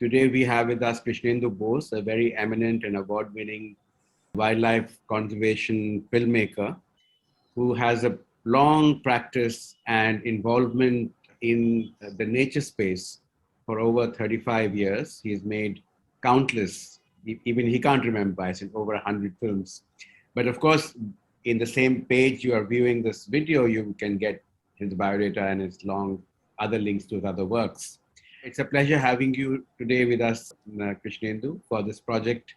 Today we have with us Krishnendu Bose, a very eminent and award-winning wildlife conservation filmmaker who has a long practice and involvement in the nature space for over 35 years. He's made countless, even he can't remember, I said over 100 films. But of course, in the same page you are viewing this video, you can get his biodata and his long other links to his other works. It's a pleasure having you today with us, Krishnendu, for this project,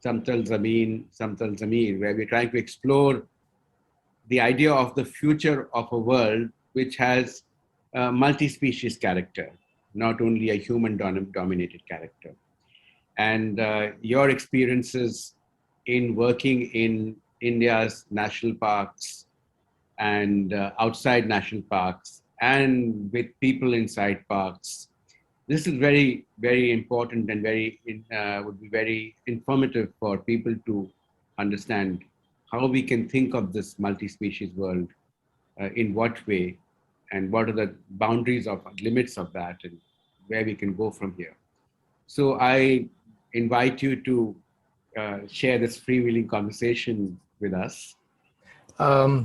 Samtal Jameen, Samtal Jameer, where we're trying to explore the idea of the future of a world which has a multi-species character, not only a human-dominated character. And your experiences in working in India's national parks and outside national parks and with people inside parks. This is very, very important and would be very informative for people to understand how we can think of this multi-species world, in what way, and what are the boundaries of limits of that, and where we can go from here. So I invite you to share this freewheeling conversation with us.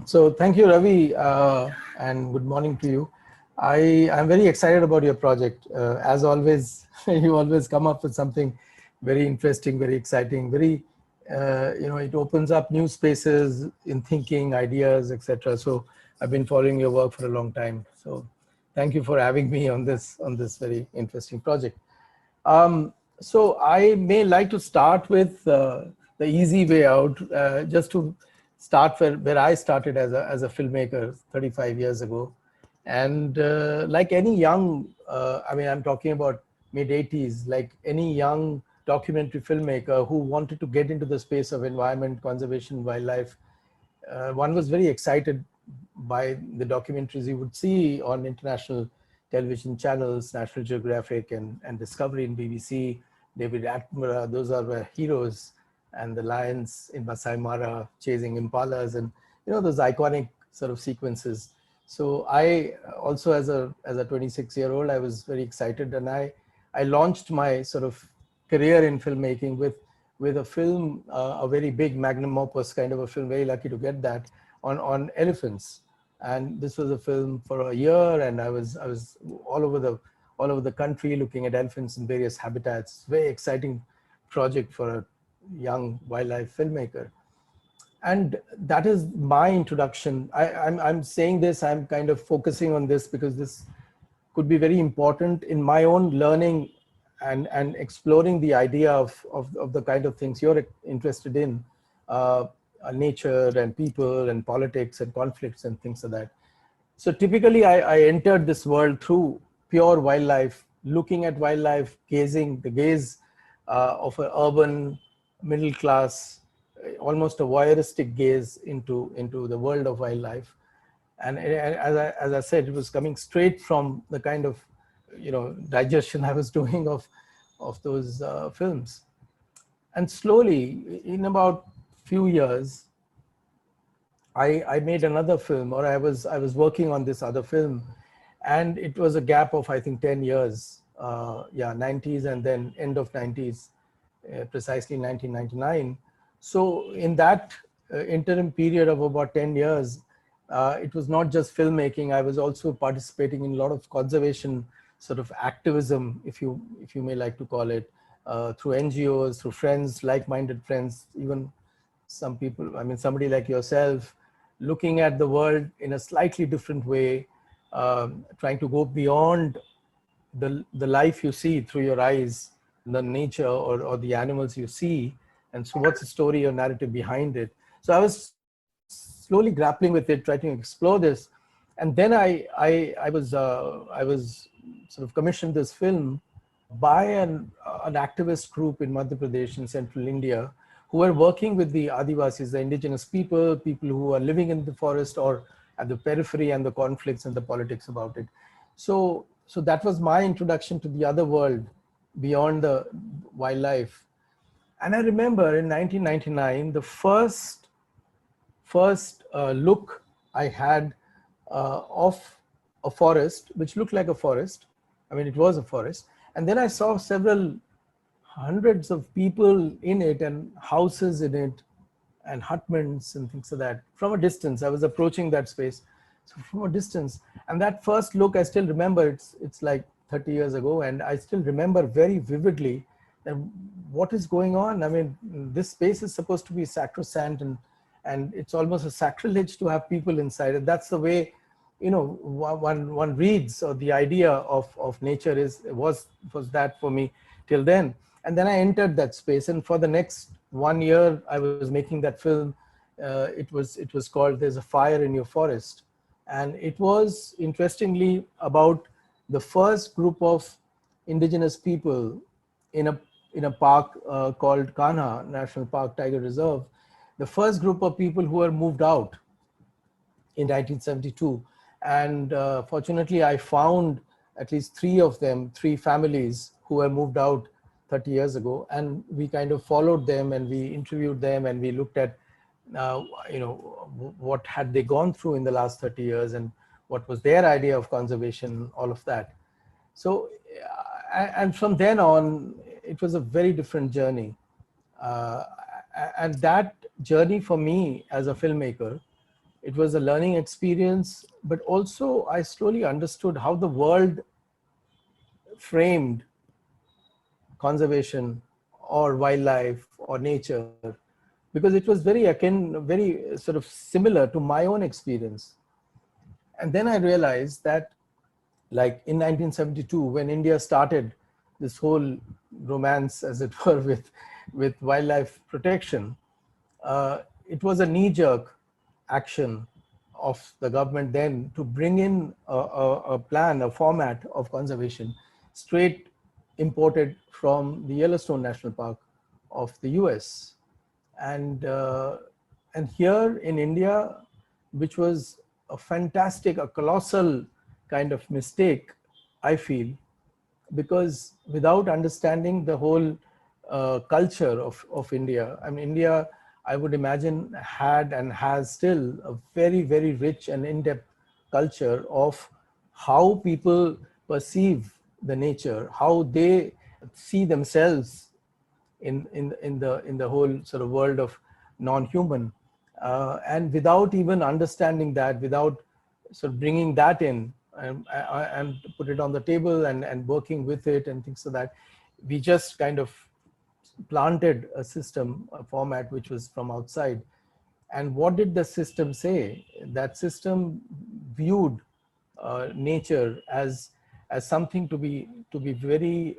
So thank you, Ravi, and good morning to you. I'm very excited about your project. As always, you always come up with something very interesting, very exciting, very, it opens up new spaces in thinking, ideas, etc. So I've been following your work for a long time. So thank you for having me on this very interesting project. So I may like to start with the easy way out, just to start where I started as a filmmaker 35 years ago. And like any young, I'm talking about mid-80s, like any young documentary filmmaker who wanted to get into the space of environment, conservation, wildlife, one was very excited by the documentaries you would see on international television channels, National Geographic and Discovery in BBC, David Attenborough, those are the heroes, and the lions in Masai Mara chasing impalas, and those iconic sort of sequences. So I also, as a 26-year-old, I was very excited, and I launched my sort of career in filmmaking with a film, a very big magnum opus kind of a film, very lucky to get that, on elephants. And this was a film for a year, and I was all over the country looking at elephants in various habitats. Very exciting project for a young wildlife filmmaker. And that is my introduction. I'm saying this, I'm kind of focusing on this because this could be very important in my own learning and exploring the idea of the kind of things you're interested in, nature and people and politics and conflicts and things like that. So typically I entered this world through pure wildlife, looking at wildlife, gazing, the gaze of an urban middle class, almost a voyeuristic gaze into the world of wildlife. And as I said, it was coming straight from the kind of digestion I was doing of those films. And slowly, in about few years, I made another film, or I was working on this other film, and it was a gap of, I think, 10 years, 90s and then end of 90s, precisely 1999. So in that interim period of about 10 years, it was not just filmmaking. I was also participating in a lot of conservation sort of activism, if you may like to call it, through NGOs, through friends, like-minded friends, even some people, somebody like yourself, looking at the world in a slightly different way, trying to go beyond the life you see through your eyes, the nature or the animals you see. And so what's the story or narrative behind it? So I was slowly grappling with it, trying to explore this. And then I was sort of commissioned this film by an activist group in Madhya Pradesh in central India, who were working with the Adivasis, the indigenous people who are living in the forest or at the periphery, and the conflicts and the politics about it. So that was my introduction to the other world beyond the wildlife. And I remember in 1999, the first look I had of a forest, which looked like a forest. It was a forest. And then I saw several hundreds of people in it and houses in it and hutments and things like that. From a distance, I was approaching that space. So from a distance, and that first look, I still remember, it's like 30 years ago, and I still remember very vividly that what is going on. I mean, this space is supposed to be sacrosanct, and it's almost a sacrilege to have people inside. And that's the way, one reads, or the idea of nature was that for me till then. And then I entered that space, and for the next 1 year I was making that film. It was called There's a Fire in Your Forest, and it was interestingly about the first group of indigenous people in a park called Kanha National Park Tiger Reserve, the first group of people who were moved out in 1972. And fortunately, I found at least three families who were moved out 30 years ago. And we kind of followed them and we interviewed them and we looked at, what had they gone through in the last 30 years and what was their idea of conservation, all of that. So, and from then on, it was a very different journey. Uh, and that journey for me as a filmmaker, it was a learning experience, but also I slowly understood how the world framed conservation or wildlife or nature, because it was very akin, very sort of similar to my own experience. And then I realized that, like in 1972, when India started this whole romance, as it were, with wildlife protection, it was a knee-jerk action of the government then to bring in a plan, a format of conservation straight imported from the Yellowstone National Park of the US. And here in India, which was a colossal kind of mistake, I feel, because without understanding the whole culture of India, I mean, India, I would imagine, had and has still a very, very rich and in-depth culture of how people perceive the nature, how they see themselves in the whole sort of world of non-human, and without even understanding that, without sort of bringing that in and put it on the table and working with it and things like that, we just kind of planted a system, a format which was from outside. And what did the system say? That system viewed nature as something to be very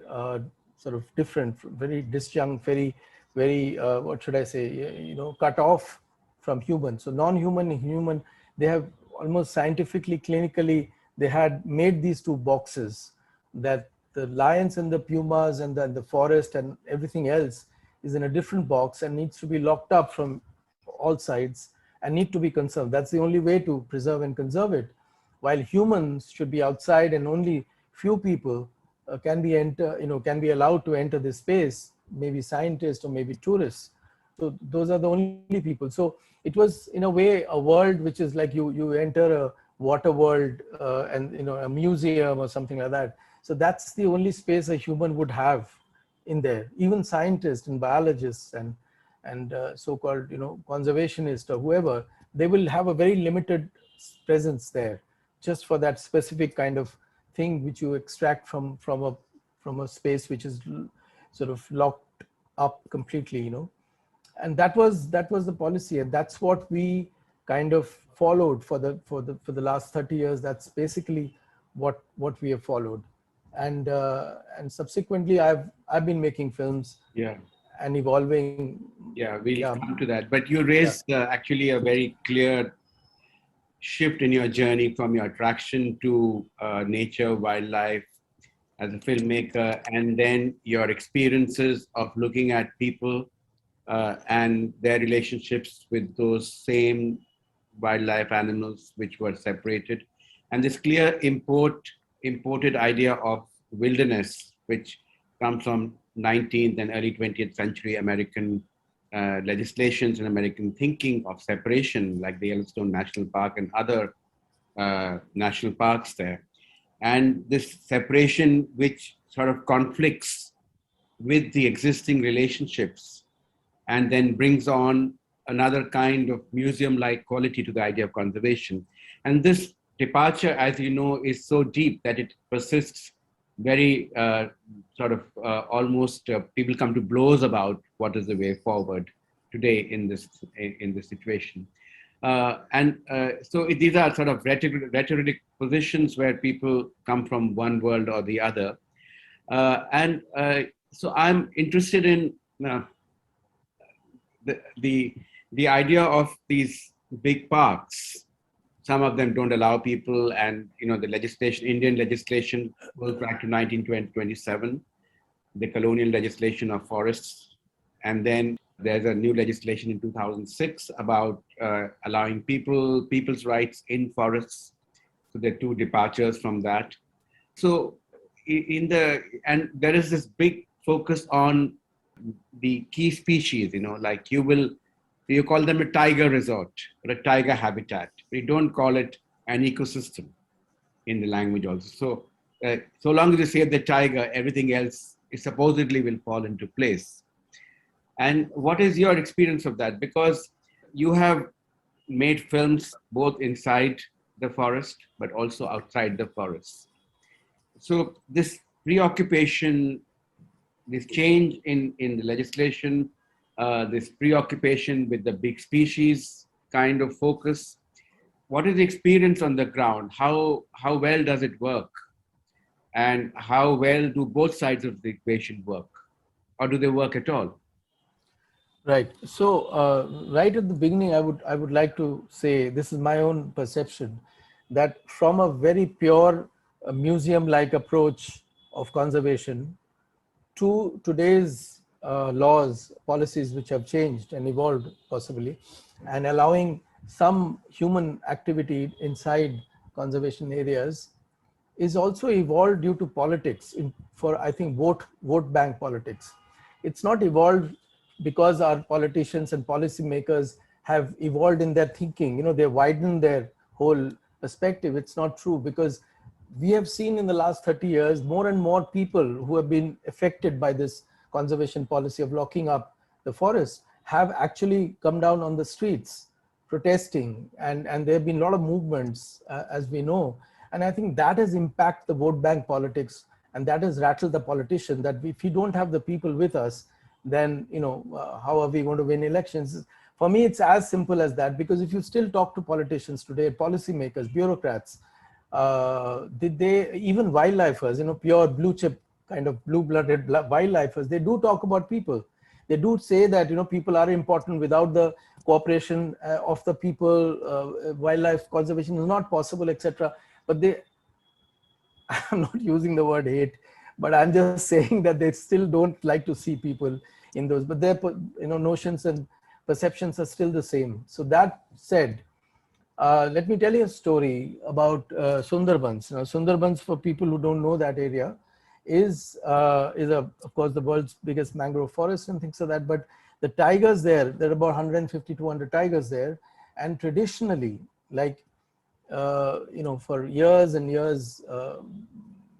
sort of different, very disjunct, very what should I say? Cut off from human. So non-human and human, they have almost scientifically, clinically, they had made these two boxes, that the lions and the pumas and the forest and everything else is in a different box and needs to be locked up from all sides and need to be conserved. That's the only way to preserve and conserve it. While humans should be outside and only few people can be allowed to enter this space, maybe scientists or maybe tourists. So those are the only people. So it was in a way a world which is like you enter a water world and a museum or something like that. So that's the only space a human would have in there. Even scientists and biologists and so-called conservationists or whoever, they will have a very limited presence there, just for that specific kind of thing which you extract from a space which is sort of locked up completely. And that was the policy, and that's what we kind of followed for the last 30 years. That's basically what we have followed. And subsequently I've been making films, Yeah. and evolving. Yeah, we'll Yeah. come to that. But you Yeah. raised actually a very clear shift in your journey from your attraction to nature, wildlife as a filmmaker, and then your experiences of looking at people and their relationships with those same wildlife animals which were separated. And this clear imported idea of wilderness, which comes from 19th and early 20th century American legislations and American thinking of separation, like the Yellowstone National Park and other national parks there. And this separation, which sort of conflicts with the existing relationships and then brings on another kind of museum-like quality to the idea of conservation. And this departure, as you know, is so deep that it persists very almost people come to blows about what is the way forward today in this situation. So these are sort of rhetoric positions where people come from one world or the other. So I'm interested in the idea of these big parks. Some of them don't allow people, and the legislation, Indian legislation, goes back to 1927, the colonial legislation of forests, and then there's a new legislation in 2006 about allowing people's rights in forests. So there are two departures from that. So and there is this big focus on the key species, like you call them a tiger resort or a tiger habitat. We don't call it an ecosystem in the language also. So long as you save the tiger, everything else supposedly will fall into place. And what is your experience of that? Because you have made films both inside the forest, but also outside the forest. So this preoccupation, this change in the legislation, this preoccupation with the big species kind of focus, what is the experience on the ground? How well does it work? And how well do both sides of the equation work? Or do they work at all? Right. So right at the beginning, I would like to say, this is my own perception, that from a very pure museum-like approach of conservation to today's laws, policies which have changed and evolved possibly, and allowing some human activity inside conservation areas, is also evolved due to politics, for I think vote bank politics. It's not evolved because our politicians and policymakers have evolved in their thinking, they widened their whole perspective. It's not true, because we have seen in the last 30 years, more and more people who have been affected by this conservation policy of locking up the forest have actually come down on the streets protesting, and there have been a lot of movements, as we know. And I think that has impacted the vote bank politics, and that has rattled the politician, that if we don't have the people with us, then how are we going to win elections? For me, it's as simple as that, because if you still talk to politicians today, policymakers, bureaucrats, even wildlifers, pure blue chip kind of blue-blooded wildlifers, they do talk about people. They do say that people are important. Without the cooperation of the people, wildlife conservation is not possible, etc. But I'm not using the word hate, but I'm just saying that they still don't like to see people in those. But their notions and perceptions are still the same. So that said, let me tell you a story about Sundarbans. Sundarbans, for people who don't know that area, is of course the world's biggest mangrove forest and things like that. But the tigers there are about 150, 200 tigers there, and traditionally, like for years and years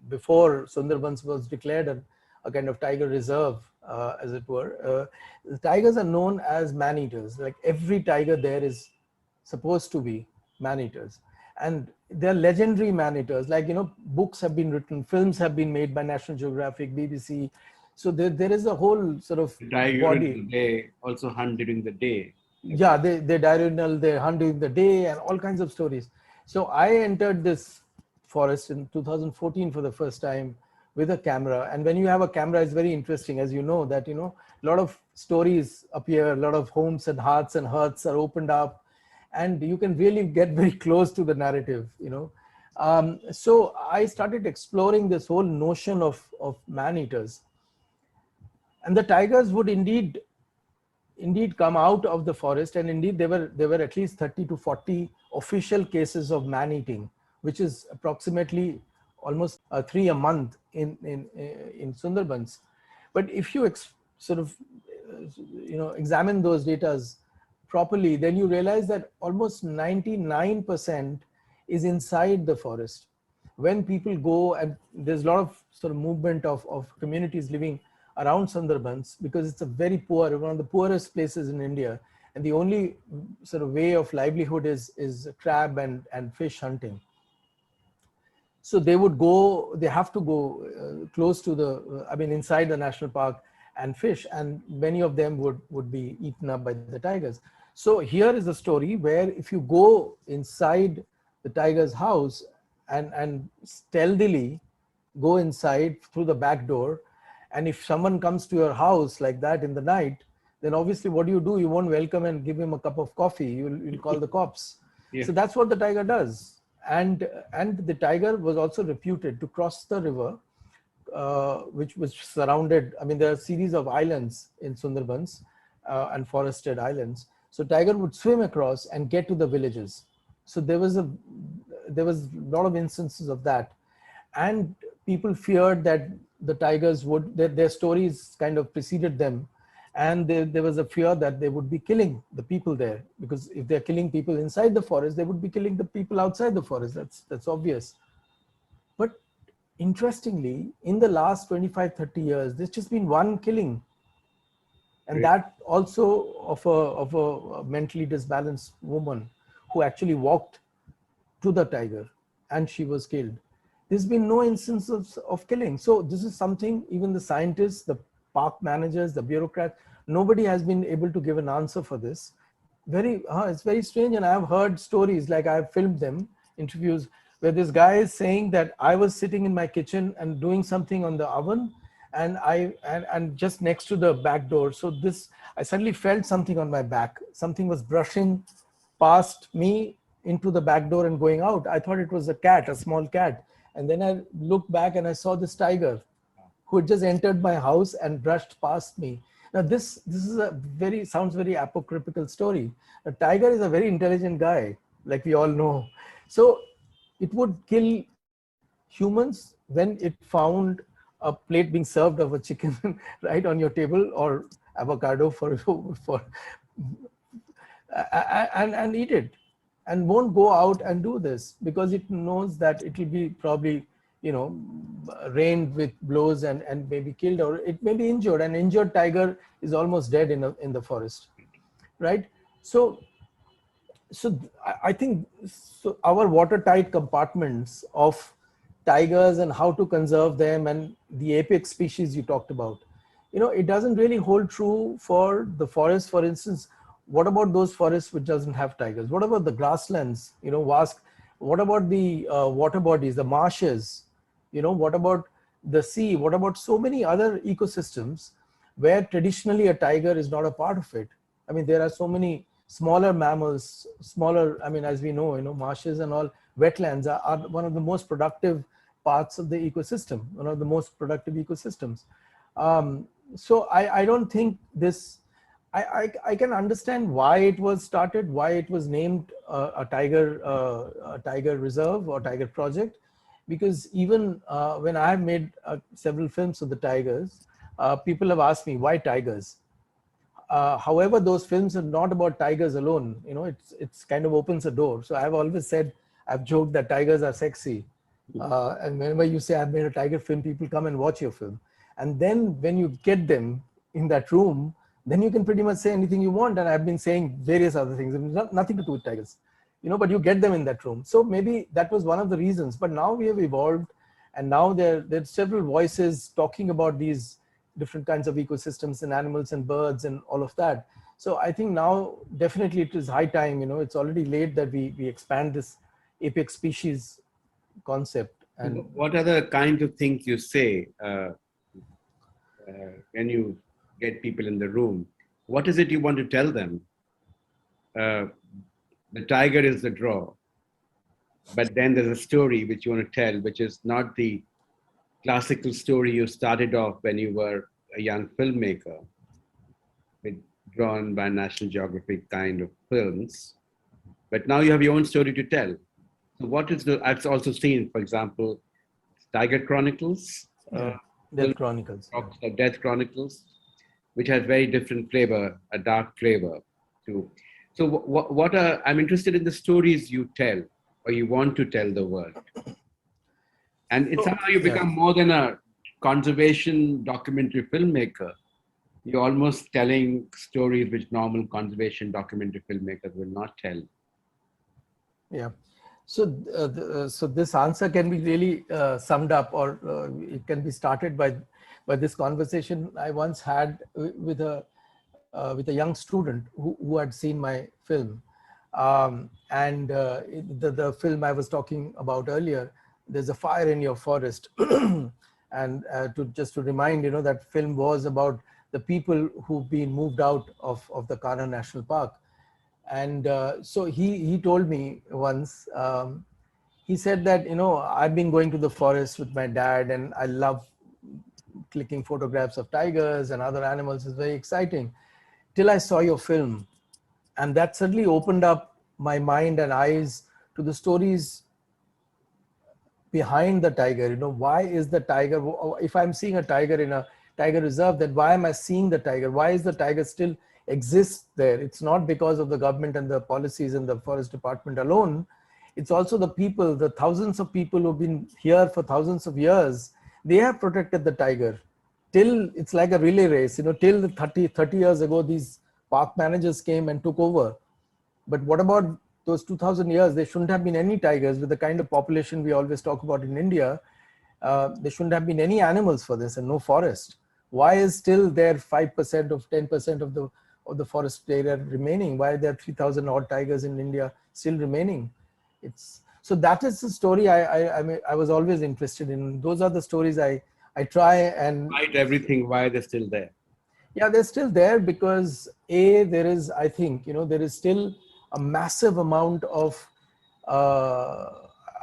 before Sundarbans was declared a kind of tiger reserve, as it were, the tigers are known as man-eaters. Like every tiger there is supposed to be man-eaters, and they're legendary man-eaters. Like books have been written, films have been made by National Geographic, BBC. So there is a whole sort of body. They also hunt during the day. Yeah, they diurnal, they hunt during the day, and all kinds of stories. So I entered this forest in 2014 for the first time with a camera. And when you have a camera, it's very interesting, as you know, that a lot of stories appear, a lot of homes and hearts and hearts are opened up, and you can really get very close to the narrative. So I started exploring this whole notion of man-eaters, and the tigers would indeed come out of the forest, and indeed there were at least 30 to 40 official cases of man-eating, which is approximately almost 3 a month in Sundarbans. But if you examine those data properly, then you realize that almost 99% is inside the forest. when people go, and there's a lot of sort of movement of communities living around Sundarbans, because it's a very poor, one of the poorest places in India. And the only sort of way of livelihood is crab and fish hunting. So they would go, they have to go close to the, I mean, inside the national park and fish, and many of them would be eaten up by the tigers. So here is a story where if you go inside the tiger's house and stealthily go inside through the back door, and if someone comes to your house like that in the night, then obviously what do? You won't welcome and give him a cup of coffee. You'll call the cops. Yeah. So that's what the tiger does. And the tiger was also reputed to cross the river, which was surrounded. I mean, there are a series of islands in Sundarbans and forested islands. So tiger would swim across and get to the villages. So there was a lot of instances of that, and people feared that the tigers would, their stories kind of preceded them, and there was a fear that they would be killing the people there, because if they're killing people inside the forest, they would be killing the people outside the forest. That's obvious. But interestingly, in the last 25-30 years, there's just been one killing, and Right. that also of a mentally disbalanced woman who actually walked to the tiger, and she was killed. There's been no instance of killing. So this is something even the scientists, the park managers, the bureaucrats, nobody has been able to give an answer for this. It's very strange. And I've heard stories, like I've filmed them, interviews, where this guy is saying that I was sitting in my kitchen and doing something on the oven, and just next to the back door. So I suddenly felt something on my back. Something was brushing past me into the back door and going out. I thought it was a cat, a small cat. And then I looked back and I saw this tiger who had just entered my house and brushed past me. Now this is sounds very apocryphal story. A tiger is a very intelligent guy, like we all know. So it would kill humans when it found a plate being served of a chicken right on your table, or avocado for and eat it, and won't go out and do this, because it knows that it will be probably, rained with blows and maybe killed, or it may be injured. An injured tiger is almost dead in the forest, right? So I think so our watertight compartments of tigers and how to conserve them, and the apex species you talked about, it doesn't really hold true for the forest. For instance, what about those forests which doesn't have tigers? What about the grasslands, vast? What about the water bodies, the marshes? What about the sea? What about so many other ecosystems where traditionally a tiger is not a part of it? I mean, there are so many smaller mammals, I mean, as we know, marshes and all, wetlands are one of the most productive parts of the ecosystem, one of the most productive ecosystems. So I don't think this, I can understand why it was started, why it was named a tiger reserve or tiger project, because even when I have made several films of the tigers, people have asked me, why tigers? However, those films are not about tigers alone. It's kind of opens a door. So I've always said, I've joked that tigers are sexy. And whenever you say I've made a tiger film, people come and watch your film. And then when you get them in that room, then you can pretty much say anything you want. And I've been saying various other things, nothing to do with tigers, but you get them in that room. So maybe that was one of the reasons. But now we have evolved, and now there's several voices talking about these different kinds of ecosystems and animals and birds and all of that. So I think now definitely it is high time, it's already late that we expand this apex species concept. And what are the kinds of things you say when you get people in the room? What is it you want to tell them? The tiger is the draw, but then there's a story which you want to tell, which is not the classical story you started off when you were a young filmmaker, with drawn by National Geographic kind of films, but now you have your own story to tell. So what is I've also seen, for example, Tiger Chronicles, Death Chronicles. Death Chronicles, which has very different flavor, a dark flavor too. So what are, I'm interested in the stories you tell, or you want to tell the world. And it's So, somehow you yeah. become more than a conservation documentary filmmaker. You're almost telling stories which normal conservation documentary filmmakers will not tell. Yeah. So, so this answer can be really summed up, or it can be started by this conversation I once had with a young student who had seen my film, and the film I was talking about earlier. There's a fire in your forest, and to just to remind, that film was about the people who've been moved out of the Kana National Park. And so he told me once, he said that, I've been going to the forest with my dad, and I love clicking photographs of tigers and other animals. Is very exciting till I saw your film. And that suddenly opened up my mind and eyes to the stories behind the tiger. Why is the tiger, if I'm seeing a tiger in a tiger reserve, then why am I seeing the tiger? Why is the tiger still exists there? It's not because of the government and the policies and the forest department alone. It's also the people, the thousands of people who've been here for thousands of years. They have protected the tiger till it's like a relay race, till the 30 years ago, these park managers came and took over. But what about those 2000 years? There shouldn't have been any tigers with the kind of population we always talk about in India. There shouldn't have been any animals for this and no forest. Why is still there 5% of 10% of the forest area remaining? Why are there 3000 odd tigers in India still remaining? It's so that is the story I was always interested in. Those are the stories I try and Despite everything, why they're still there. yeah, they're still there because there is, I think, there is still a massive amount of uh,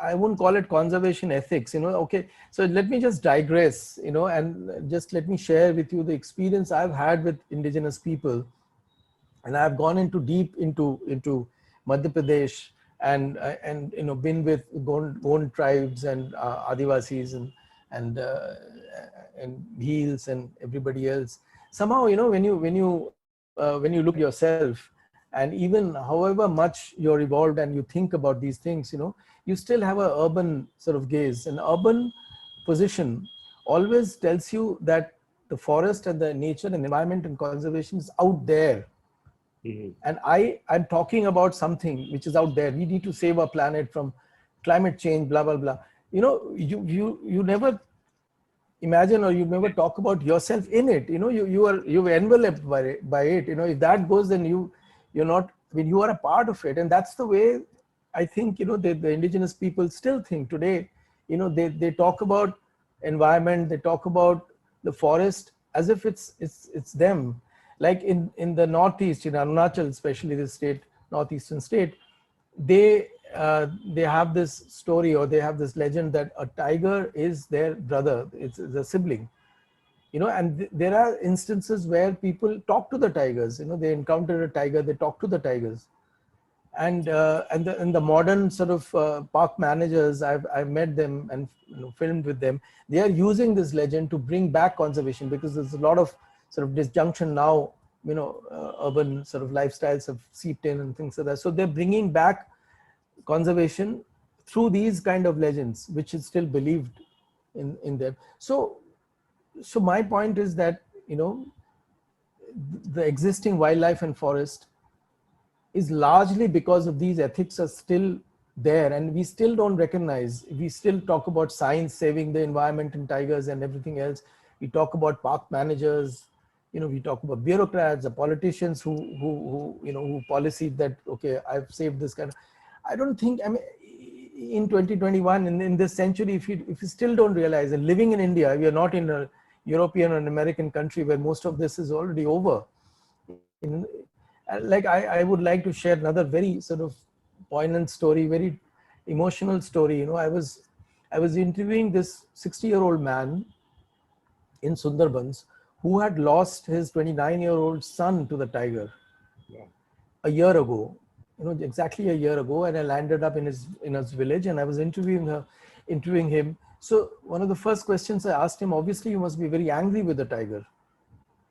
I wouldn't call it conservation ethics. Okay, so let me just digress, and just let me share with you the experience I've had with indigenous people. And I've gone into deep into Madhya Pradesh, and been with Gond tribes and Adivasis and Bhils and everybody else. Somehow, when you look at yourself, and even however much you're evolved and you think about these things, you still have a urban sort of gaze. An urban position always tells you that the forest and the nature and environment and conservation is out there. Mhm. And I'm talking about something which is out there. We need to save our planet from climate change, blah blah blah. You never imagine, or you never talk about yourself in it. You're enveloped by it. If that goes, then you're not, I mean, you are a part of it. And that's the way I think, the indigenous people still think today. They talk about environment, they talk about the forest as if it's them. Like in the Northeast, in Arunachal, especially the state, northeastern state, they they have this story, or they have this legend that a tiger is their brother. It's a sibling. And there are instances where people talk to the tigers. They encounter a tiger, they talk to the tigers. And the modern sort of park managers, I've met them and filmed with them. They are using this legend to bring back conservation, because there's a lot of sort of disjunction now. Urban sort of lifestyles have seeped in and things like that. So they're bringing back conservation through these kind of legends, which is still believed in them. So my point is that the existing wildlife and forest is largely because of these ethics are still there, and we still don't recognize. We still talk about science saving the environment and tigers and everything else. We talk about park managers, we talk about bureaucrats, the politicians who policy that, okay, I've saved this kind of. I don't think, I mean, in 2021, in this century, if you still don't realize, and living in India, we are not in a European or an American country where most of this is already over. Like I would like to share another very sort of poignant story, very emotional story. I was interviewing this 60-year-old man in Sundarbans who had lost his 29-year-old son to the tiger Yeah. a year ago. Exactly a year ago, and I landed up in his village, and I was interviewing him. So one of the first questions I asked him, obviously, you must be very angry with the tiger,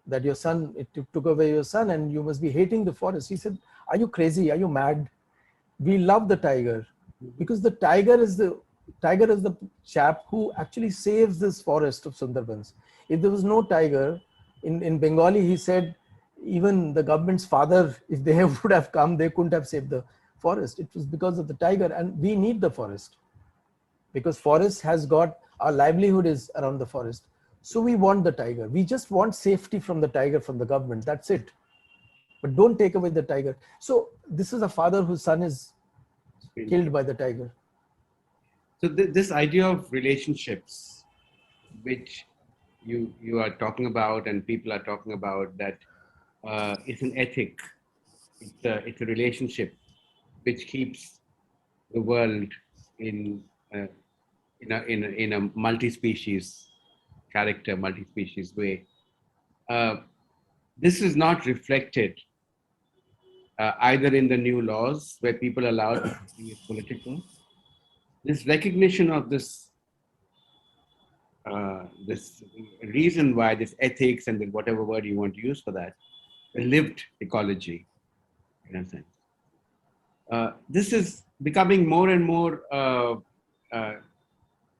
that your son, it took away your son, and you must be hating the forest. He said, are you crazy? Are you mad? We love the tiger, Mhm. because the tiger is Tiger is the chap who actually saves this forest of Sundarbans. If there was no tiger, in Bengali, he said, even the government's father, if they would have come, they couldn't have saved the forest. It was because of the tiger, and we need the forest because forest has got, our livelihood is around the forest. So we want the tiger. We just want safety from the tiger, from the government. That's it. But don't take away the tiger. So this is a father whose son is killed by the tiger. So this idea of relationships, which you are talking about and people are talking about, that it's an ethic, it's a relationship which keeps the world in uh, in a multi-species character, multi-species way. Uh, this is not reflected either in the new laws where people are allowed to be political. This recognition of this reason why this ethics and then whatever word you want to use for that, a lived ecology, in a sense. This is becoming more and more uh,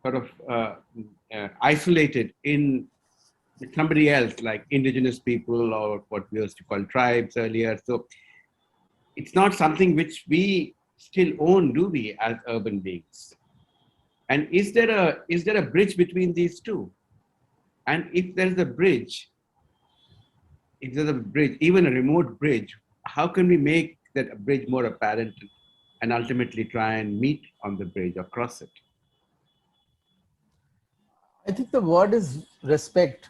sort of isolated in somebody else, like indigenous people or what we used to call tribes earlier. So it's not something which we still own, do we, as urban beings? And is there a bridge between these two? And if there's a bridge, if there's a bridge, even a remote bridge, how can we make that bridge more apparent and ultimately try and meet on the bridge or cross it? I think the word is respect.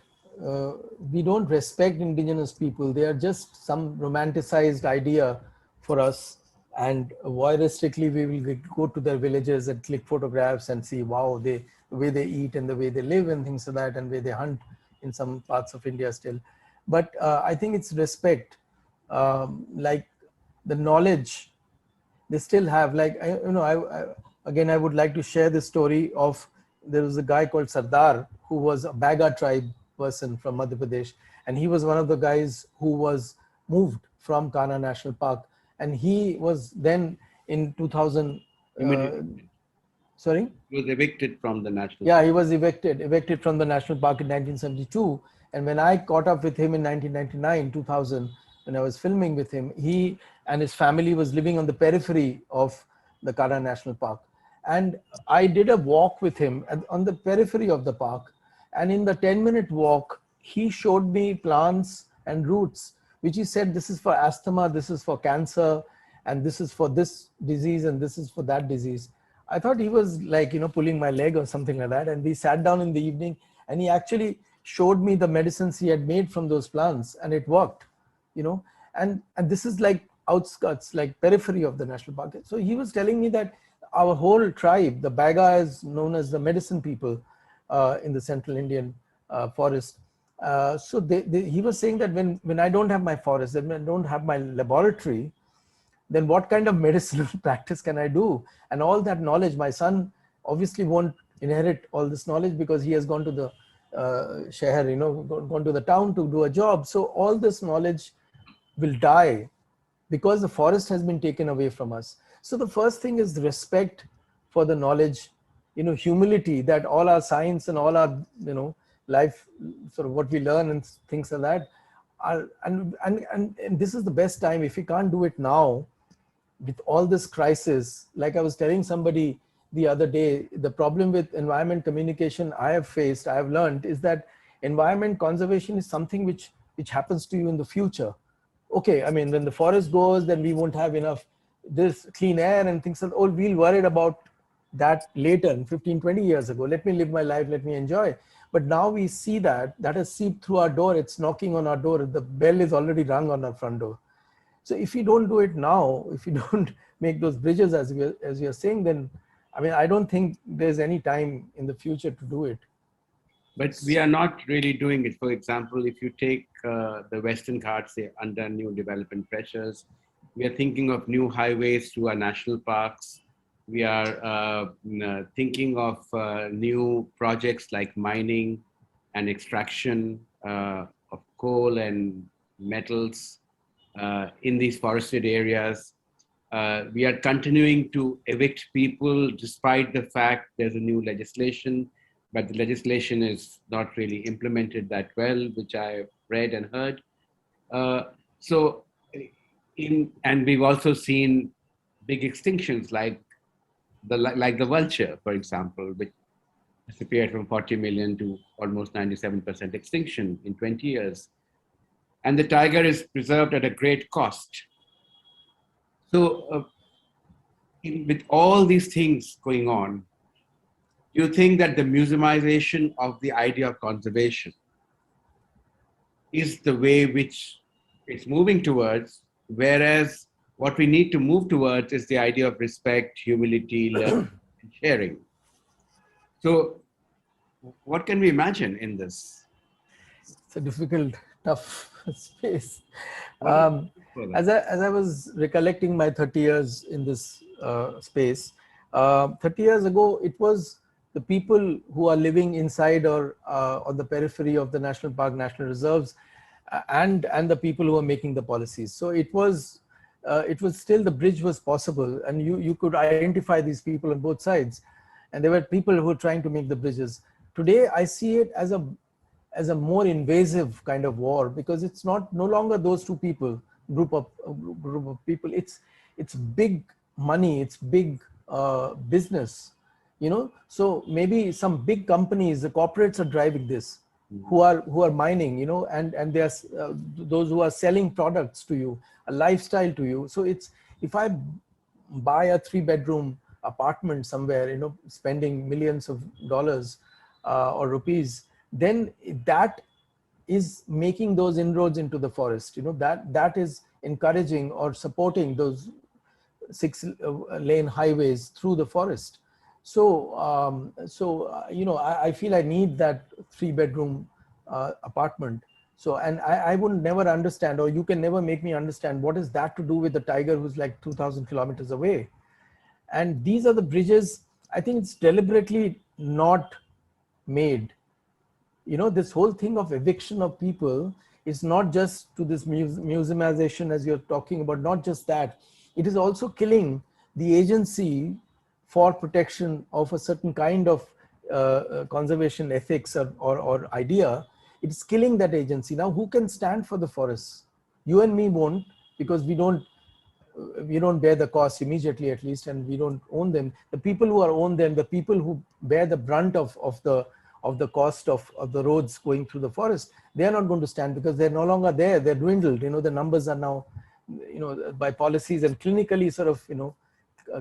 We don't respect indigenous people. They are just some romanticized idea for us. And voyeuristically, we will go to their villages and click photographs and see, wow, the way they eat and the way they live and things like that, and way they hunt in some parts of India still. But I think it's respect, like the knowledge they still have. Like again, I would like to share the story of, there was a guy called Sardar who was a Baga tribe person from Madhya Pradesh, and he was one of the guys who was moved from Kana National Park, and he was then in 2000 sorry, He was evicted from the national. yeah, he was evicted from the national park in 1972. And when I caught up with him in 1999, 2000, when I was filming with him, he and his family was living on the periphery of the Kara National Park. And I did a walk with him on the periphery of the park. And in the 10-minute walk, he showed me plants and roots, which he said, this is for asthma, this is for cancer, and this is for this disease, and this is for that disease. I thought he was like, pulling my leg or something like that. And we sat down in the evening, and he actually showed me the medicines he had made from those plants, and it worked, and this is like outskirts, like periphery of the national park. So he was telling me that our whole tribe, the Baga, is known as the medicine people in the central Indian forest. So he was saying that when I don't have my forest, when I don't have my laboratory, then what kind of medicinal practice can I do? And all that knowledge, my son obviously won't inherit all this knowledge because he has gone to the sheher, gone to the town to do a job. So all this knowledge will die because the forest has been taken away from us. So the first thing is respect for the knowledge, humility, that all our science and all our, life, sort of what we learn and things like that are, and this is the best time. If we can't do it now, with all this crisis, like I was telling somebody the other day, the problem with environment communication I have learned is that environment conservation is something which happens to you in the future. Okay, I mean, when the forest goes, then we won't have enough this clean air and things like that. Oh, we'll worry about that later, 15, 20 years ago. Let me live my life, let me enjoy. But now we see that has seeped through our door, it's knocking on our door, the bell is already rung on our front door. So if you don't do it now, if you don't make those bridges as we are saying, then I mean, I don't think there's any time in the future to do it. But we are not really doing it. For example, if you take the Western Ghats, say, under new development pressures, we are thinking of new highways to our national parks. We are thinking of new projects like mining and extraction of coal and metals in these forested areas. We are continuing to evict people despite the fact there's a new legislation, but the legislation is not really implemented that well, which I read and heard. Uh, so, and we've also seen big extinctions like the vulture, for example, which disappeared from 40 million to almost 97% extinction in 20 years. And the tiger is preserved at a great cost. So, with all these things going on, do you think that the museumization of the idea of conservation is the way which it's moving towards, whereas what we need to move towards is the idea of respect, humility, learning, and sharing? So, what can we imagine in this? It's a difficult, tough space. What is for that? As I was recollecting my 30 years in this space, 30 years ago, it was the people who are living inside or on the periphery of the national park, national reserves, and the people who are making the policies. So it was still, the bridge was possible, and you could identify these people on both sides, and there were people who were trying to make the bridges. Today, I see it as a more invasive kind of war, because it's no longer those two people, group of people. It's big money, it's big business, so maybe some big companies, the corporates are driving this, who are mining, and they are those who are selling products to you, a lifestyle to you. So it's, if I buy a 3-bedroom apartment somewhere, spending millions of dollars or rupees, then that is making those inroads into the forest. That is encouraging or supporting those 6-lane highways through the forest. So I feel I need that 3-bedroom apartment. So, and I would never understand, or you can never make me understand, what is that to do with the tiger who's like 2,000 kilometers away. And these are the bridges. I think it's deliberately not made. This whole thing of eviction of people is not just to this museumization, as you're talking about, not just that. It is also killing the agency for protection of a certain kind of conservation ethics or idea. It's killing that agency. Now, who can stand for the forests? You and me won't, because we don't bear the cost immediately, at least, and we don't own them. The people who are own them, the people who bear the brunt of the cost of the roads going through the forest, they are not going to stand, because they're no longer there. They're dwindled. The numbers are now, by policies and clinically sort of,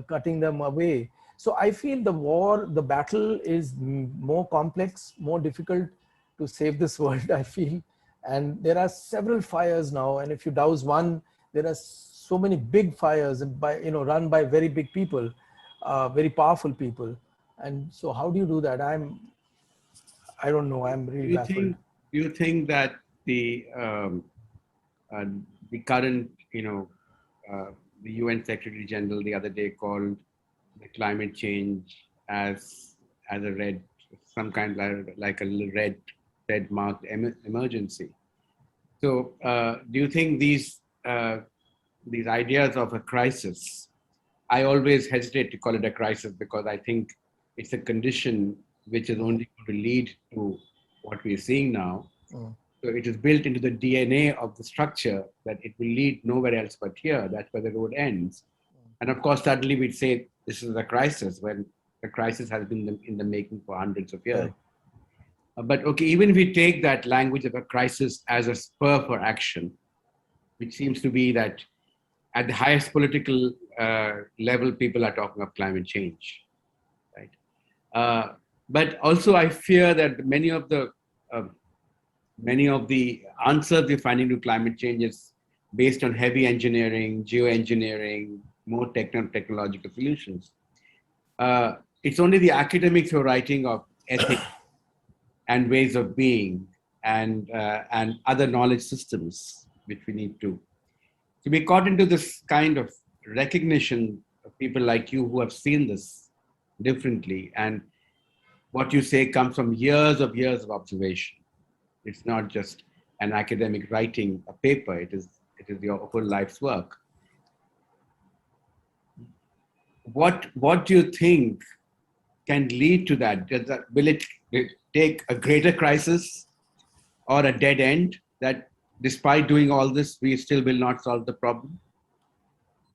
cutting them away. So I feel the battle is more complex, more difficult to save this world, I feel. And there are several fires now, and if you douse one, there are so many big fires, and run by very big people, very powerful people. And so how do you do that? I don't know. I'm really baffled. Do you think that uh, the current, the UN Secretary General the other day called the climate change as a some kind of like a red marked emergency? So, do you think these ideas of a crisis? I always hesitate to call it a crisis, because I think it's a condition which is only going to lead to what we're seeing now. Mm. So it is built into the DNA of the structure that it will lead nowhere else but here. That's where the road ends. And of course, suddenly we'd say this is a crisis, when the crisis has been in the making for hundreds of years. Right. But okay, even if we take that language of a crisis as a spur for action, which seems to be that at the highest political level, people are talking of climate change, right? But also, I fear that uh, many of the answers we're finding to climate change is based on heavy engineering, geoengineering, more technological solutions. It's only the academics who are writing of ethics and ways of being and other knowledge systems which we need to. So we caught into this kind of recognition of people like you who have seen this differently, and what you say comes from years of observation. It's not just an academic writing a paper. It is your whole life's work. what do you think can lead to that? Will it take a greater crisis or a dead end that despite doing all this, we still will not solve the problem?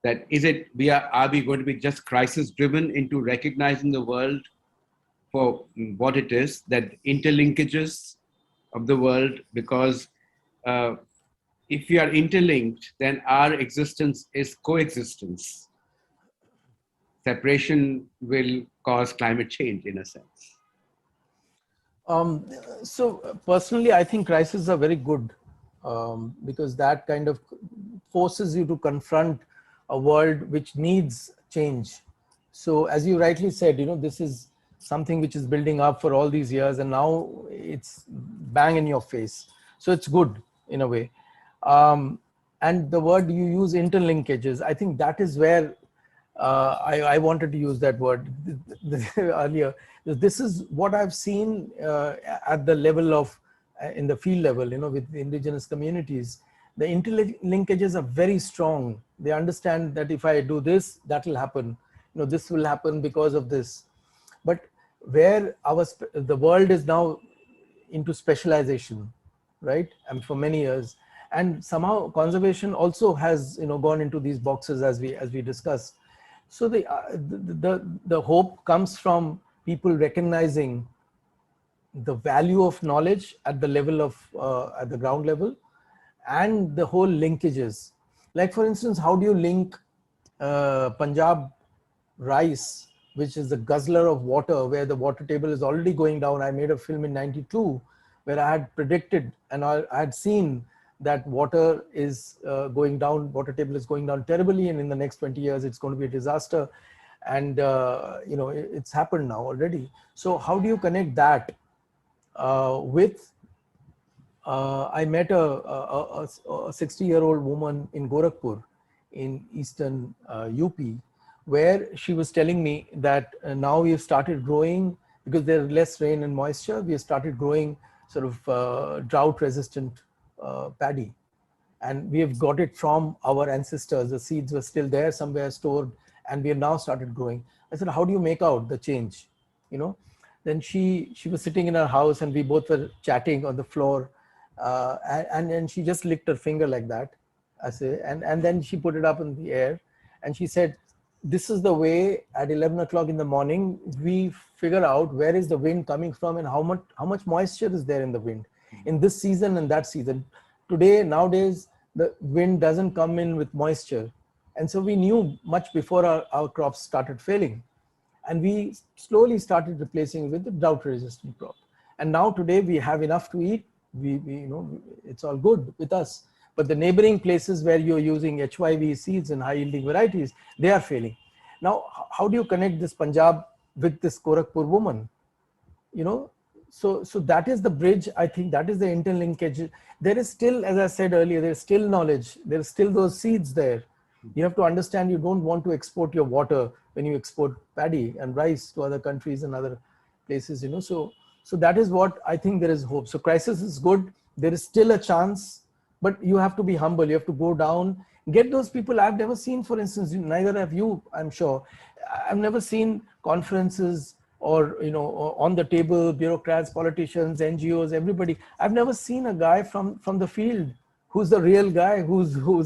That is it, are we going to be just crisis driven into recognizing the world for what it is, that interlinkages of the world? Because if we are interlinked, then our existence is coexistence. Separation will cause climate change in a sense. So personally, I think crises are very good because that kind of forces you to confront a world which needs change. So as you rightly said, this is something which is building up for all these years and now it's bang in your face. So it's good in a way. And the word you use, interlinkages, I think that is where I wanted to use that word earlier. This is what I've seen at the level of, in the field level, with the indigenous communities. The interlinkages are very strong. They understand that if I do this, that will happen. This will happen because of this. But where the world is now into specialization, right? And for many years, and somehow conservation also has gone into these boxes as we discussed. So the hope comes from people recognizing the value of knowledge at the level of at the ground level, and the whole linkages. Like for instance, how do you link Punjab rice, which is the guzzler of water, where the water table is already going down? I made a film in '92 where I had predicted and I had seen that water is going down, water table is going down terribly, and in the next 20 years it's going to be a disaster. And it's happened now already. So how do you connect that with I met a 60-year-old woman in Gorakhpur in eastern UP, where she was telling me that now we have started growing, because there is less rain and moisture, we have started growing sort of drought resistant paddy. And we have got it from our ancestors. The seeds were still there somewhere stored, and we have now started growing. I said, how do you make out the change? Then she was sitting in her house and we both were chatting on the floor. And she just licked her finger like that. I say, and then she put it up in the air and she said, this is the way at 11 o'clock in the morning, we figure out where is the wind coming from and how much moisture is there in the wind in this season and that season. Nowadays, the wind doesn't come in with moisture. And so we knew much before our crops started failing. And we slowly started replacing it with the drought resistant crop. And now today we have enough to eat. It's all good with us. But the neighboring places where you're using HYV seeds and high yielding varieties, they are failing. Now, how do you connect this Punjab with this Gorakhpur woman? So that is the bridge. I think that is the interlinkage. There is still, as I said earlier, there's still knowledge. There's still those seeds there. You have to understand you don't want to export your water when you export paddy and rice to other countries and other places, So that is what I think there is hope. So crisis is good. There is still a chance, but you have to be humble. You have to go down, get those people. I've never seen, for instance, neither have you, I'm sure. I've never seen conferences or, on the table, bureaucrats, politicians, NGOs, everybody. I've never seen a guy from the field who's the real guy, who'll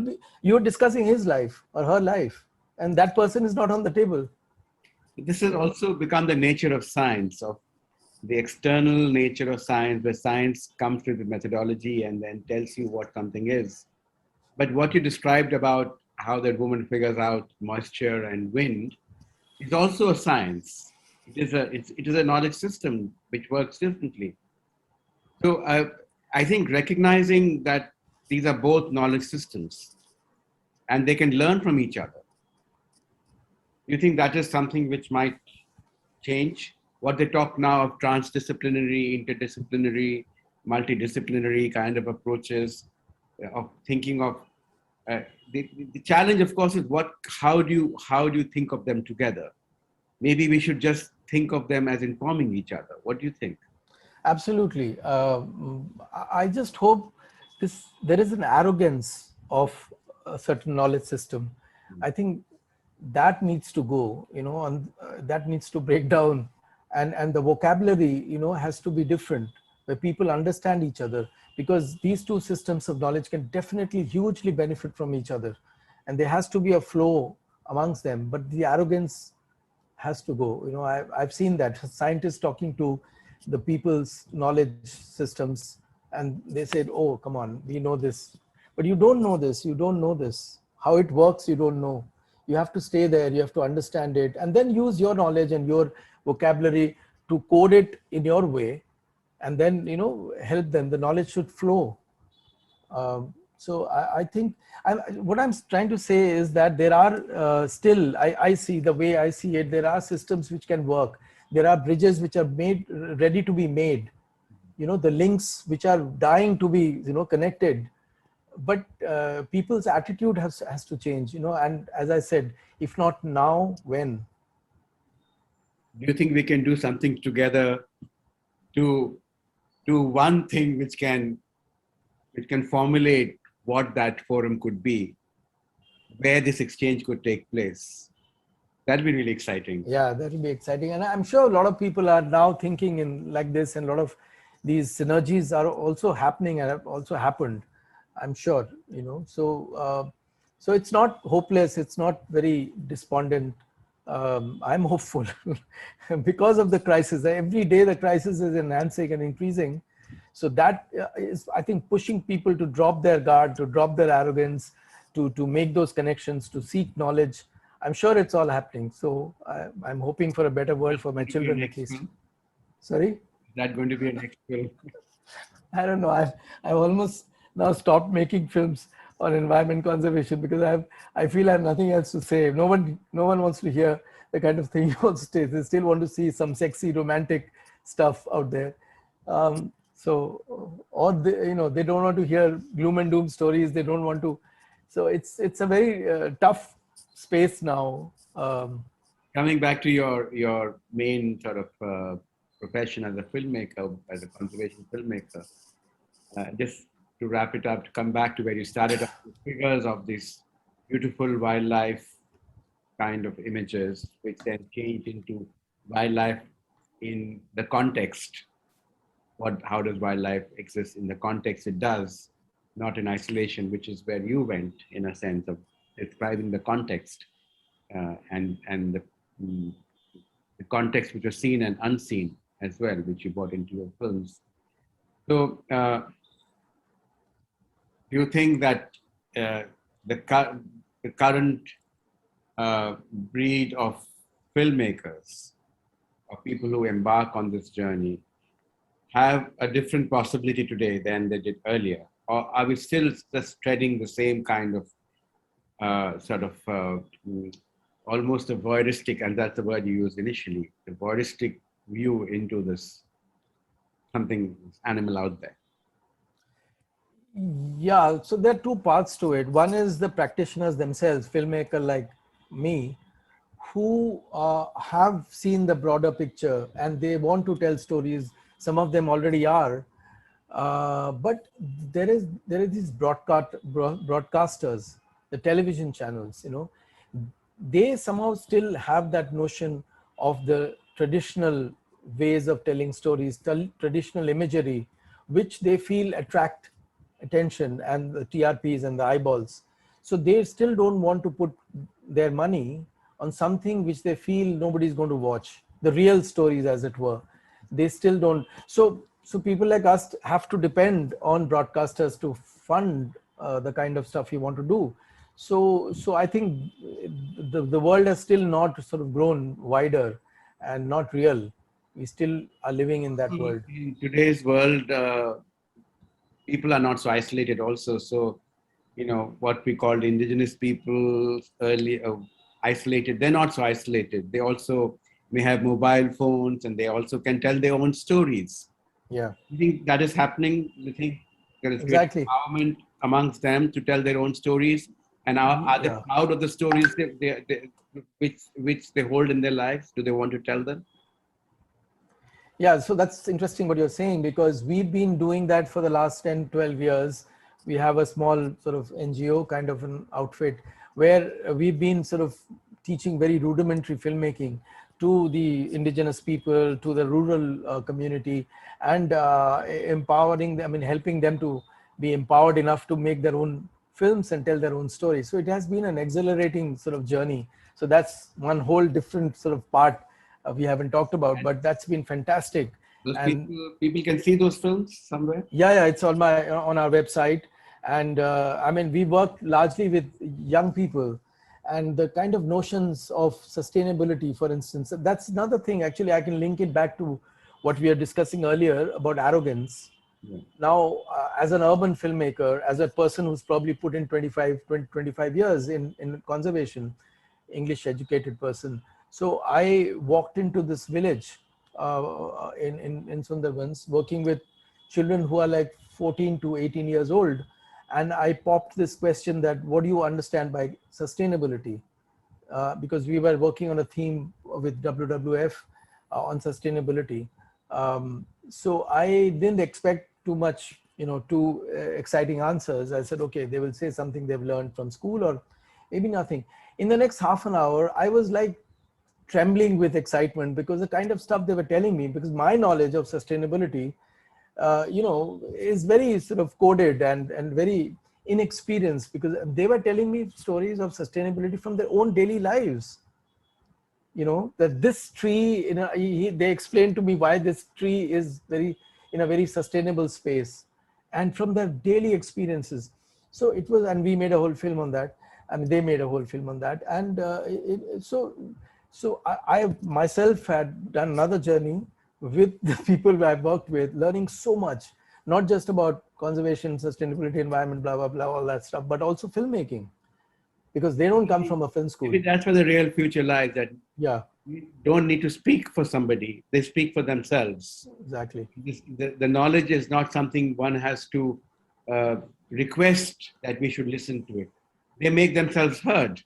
be, you're discussing his life or her life, and that person is not on the table. This has also become the nature of science, of the external nature of science, where science comes with the methodology and then tells you what something is. But what you described about how that woman figures out moisture and wind is also a science. It is a knowledge system which works differently. So I think recognizing that these are both knowledge systems and they can learn from each other. You think that is something which might change? What they talk now of transdisciplinary, interdisciplinary, multidisciplinary kind of approaches, of thinking of the challenge, of course, is how do you think of them together? Maybe we should just think of them as informing each other. What do you think? Absolutely. I just hope there is an arrogance of a certain knowledge system. I think that needs to go, and that needs to break down, and the vocabulary, has to be different, where people understand each other, because these two systems of knowledge can definitely hugely benefit from each other, and there has to be a flow amongst them, but the arrogance has to go. I've seen that scientists talking to the people's knowledge systems, and they said, oh, come on, we know this, but you don't know this, you don't know this, how it works, you don't know. You have to stay there, you have to understand it, and then use your knowledge and your vocabulary to code it in your way, and then help them. The knowledge should flow. So I think what I'm trying to say is that there are still, I see, the way I see it, there are systems which can work. There are bridges which are ready to be made. The links which are dying to be connected. But people's attitude has to change. And as I said, if not now, when? Do you think we can do something together to do one thing which can formulate what that forum could be, where this exchange could take place? That'd be really exciting. Yeah, that will be exciting. And I'm sure a lot of people are now thinking in like this, and a lot of these synergies are also happening and have also happened, I'm sure. So it's not hopeless, it's not very despondent. I'm hopeful because of the crisis. Every day the crisis is enhancing and increasing. So that is, I think, pushing people to drop their guard, to drop their arrogance, to make those connections, to seek knowledge. I'm sure it's all happening. So I'm hoping for a better world for my children, at least. Film? Sorry? Is that going to be a next film? I don't know. I've almost now stopped making films on environment conservation because I feel I have nothing else to say. No one wants to hear the kind of thing you want to say. They still want to see some sexy romantic stuff out there. Or they don't want to hear gloom and doom stories. They don't want to. So it's a very tough space now. Coming back to your main sort of profession as a filmmaker, as a conservation filmmaker, just to wrap it up, to come back to where you started, the figures of these beautiful wildlife kind of images, which then change into wildlife in the context. How does wildlife exist in the context it does, not in isolation, which is where you went, in a sense of describing the context and the context which was seen and unseen as well, which you brought into your films. So do you think that the current breed of filmmakers, of people who embark on this journey, have a different possibility today than they did earlier? Or are we still just treading the same kind of almost a voyeuristic, and that's the word you used initially, the voyeuristic view into this something animal out there? Yeah, so there are two parts to it. One is the practitioners themselves, filmmaker like me, who have seen the broader picture and they want to tell stories. Some of them already are, but there is these broadcasters, the television channels. They somehow still have that notion of the traditional ways of telling stories, traditional imagery, which they feel attract attention and the TRPs and the eyeballs. So they still don't want to put their money on something which they feel nobody's going to watch, the real stories, as it were. They still don't. So people like us have to depend on broadcasters to fund the kind of stuff you want to do. So I think the world has still not sort of grown wider and not real. We still are living in that world. In today's world, people are not so isolated also. So, what we called indigenous people earlier, isolated, they're not so isolated. They also may have mobile phones and they also can tell their own stories. Yeah. You think that is happening? You think there is Exactly. great empowerment amongst them to tell their own stories? And are they proud of the stories which they hold in their lives? Do they want to tell them? Yeah, so that's interesting what you're saying, because we've been doing that for the last 10, 12 years. We have a small sort of NGO kind of an outfit where we've been sort of teaching very rudimentary filmmaking to the indigenous people, to the rural community, and empowering them, I mean, helping them to be empowered enough to make their own films and tell their own stories. So it has been an exhilarating sort of journey. So that's one whole different sort of part we haven't talked about, but that's been fantastic. Those And people can see those films somewhere? yeah, it's on our website. And I mean, we work largely with young people, and the kind of notions of sustainability, for instance, that's another thing. Actually, I can link it back to what we were discussing earlier about arrogance. Yeah. Now, as an urban filmmaker, as a person who's probably put in 25 years in conservation, English educated person. So I walked into this village in Sundarbans, working with children who are like 14 to 18 years old. And I popped this question that, what do you understand by sustainability? Because we were working on a theme with WWF on sustainability. So I didn't expect too much, too exciting answers. I said, okay, they will say something they've learned from school or maybe nothing. In the next half an hour, I was like trembling with excitement because the kind of stuff they were telling me, because my knowledge of sustainability, is very sort of coded and very inexperienced, because they were telling me stories of sustainability from their own daily lives. That this tree, they explained to me why this tree is very in a very sustainable space, and from their daily experiences. So it was, and we made a whole film on that. I mean, they made a whole film on that. And so I myself had done another journey with the people I've worked with, learning so much, not just about conservation, sustainability, environment, blah, blah, blah, all that stuff, but also filmmaking, because they don't come from a film school. Maybe that's where the real future lies, that Yeah, you don't need to speak for somebody. They speak for themselves. exactly. The knowledge is not something one has to request that we should listen to it. They make themselves heard.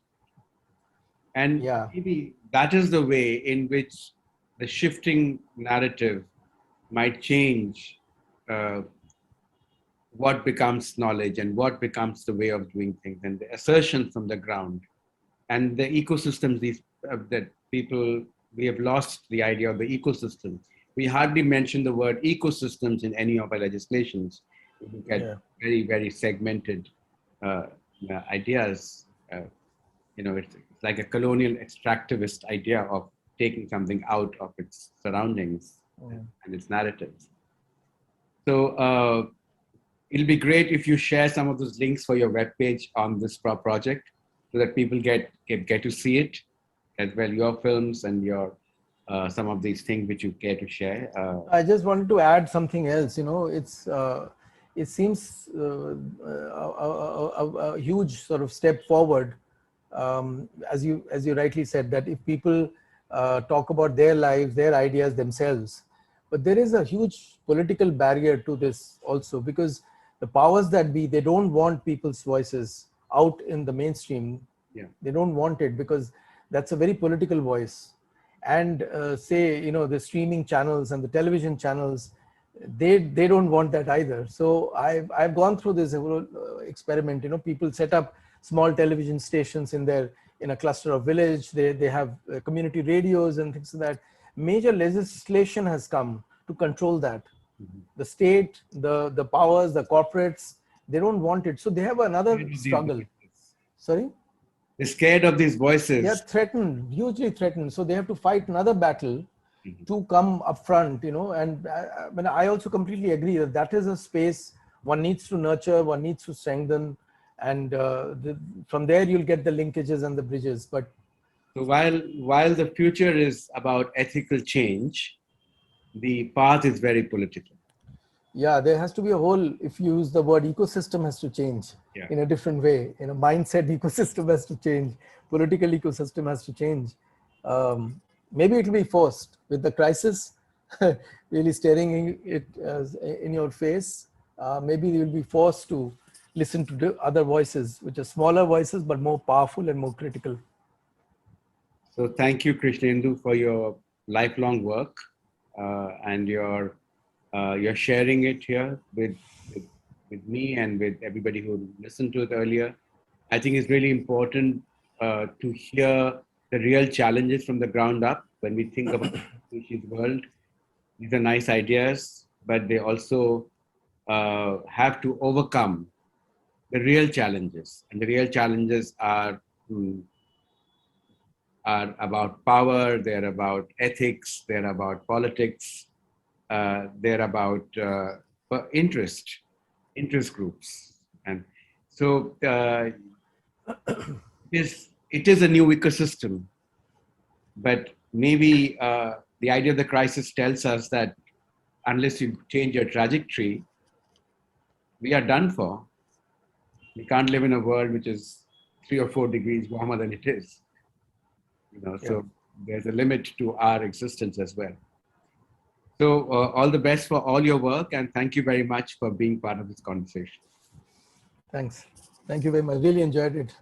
And Yeah, maybe that is the way in which the shifting narrative might change what becomes knowledge and what becomes the way of doing things, and the assertion from the ground and the ecosystems that people, we have lost the idea of the ecosystem. We hardly mention the word ecosystems in any of our legislations. We look at yeah, very, very segmented ideas. It's like a colonial extractivist idea of taking something out of its surroundings and its narratives. So it'll be great if you share some of those links for your webpage on this project, so that people get to see it as well, your films and your some of these things which you care to share. I just wanted to add something else. It seems a huge sort of step forward, as you rightly said, that if people talk about their lives, their ideas themselves. But there is a huge political barrier to this also, because the powers that be, they don't want people's voices out in the mainstream. Yeah. They don't want it because that's a very political voice. And say, the streaming channels and the television channels, they don't want that either. So I've gone through this experiment. People set up small television stations in a cluster of village. They have community radios and things like that. Major legislation has come to control that. Mm-hmm. The state, the powers, the corporates, they don't want it. So they have another struggle. Sorry? They're scared of these voices. They are threatened, hugely threatened. So they have to fight another battle to come up front, and I also completely agree that is a space one needs to nurture, one needs to strengthen, and from there you'll get the linkages and the bridges. But so while the future is about ethical change, the path is very political. Yeah, there has to be a whole, if you use the word ecosystem, has to change in a different way. Mindset ecosystem has to change. Political ecosystem has to change. Maybe it will be forced with the crisis really staring it in your face. Maybe you will be forced to listen to the other voices, which are smaller voices, but more powerful and more critical. So thank you, Krishnendu, for your lifelong work and your sharing it here with me and with everybody who listened to it earlier. I think it's really important to hear the real challenges from the ground up. When we think about the species world, these are nice ideas, but they also have to overcome the real challenges. And the real challenges are about power, they're about ethics, they're about politics, they're about interest groups. And so it is a new ecosystem, but maybe the idea of the crisis tells us that unless you change your trajectory, we are done for. We can't live in a world which is 3 or 4 degrees warmer than it is. So there's a limit to our existence as well. So all the best for all your work, and thank you very much for being part of this conversation. Thanks. Thank you very much. Really enjoyed it.